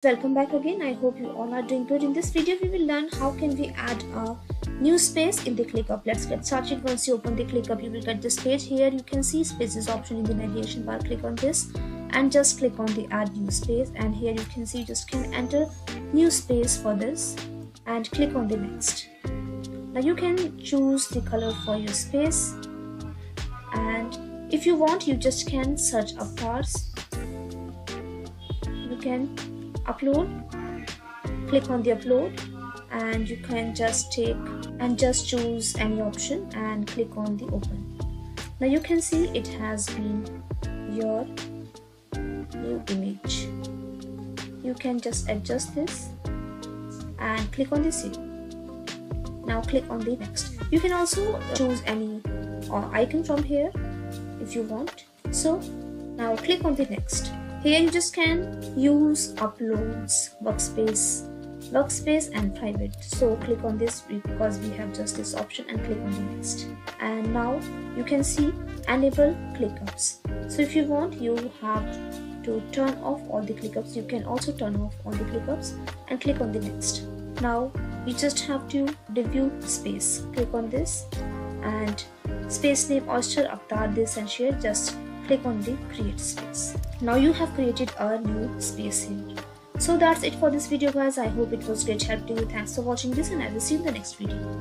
Welcome back again. I hope you all are doing good. In this video we will learn how can we add a new space in the Clickup. Let's get started. Once you open the Clickup, you will get this page. Here you can see spaces option in the navigation bar. Click on this and just click on the add new space, and here you can see just can enter new space for this and click on the next. Now you can choose the color for your space, and if you want you just can search avatars. You can upload, click on the upload, and you can just take and just choose any option and click on the open. Now you can see it has been your new image. You can just adjust this and click on the save. Now click on the next. You can also choose any icon from here if you want. So now click on the next. Here you just can use uploads, workspace and private. So click on this because we have just this option and click on the next. And now you can see enable ClickUps. So if you want you have to turn off all the ClickUps. You can also turn off all the ClickUps and click on the next. Now you just have to review space. Click on this and space name, oyster, avatar, this and share. Just click on the create space. Now you have created a new space here. So that's it for this video guys. I hope it was great help to you. Thanks for watching this and I will see you in the next video.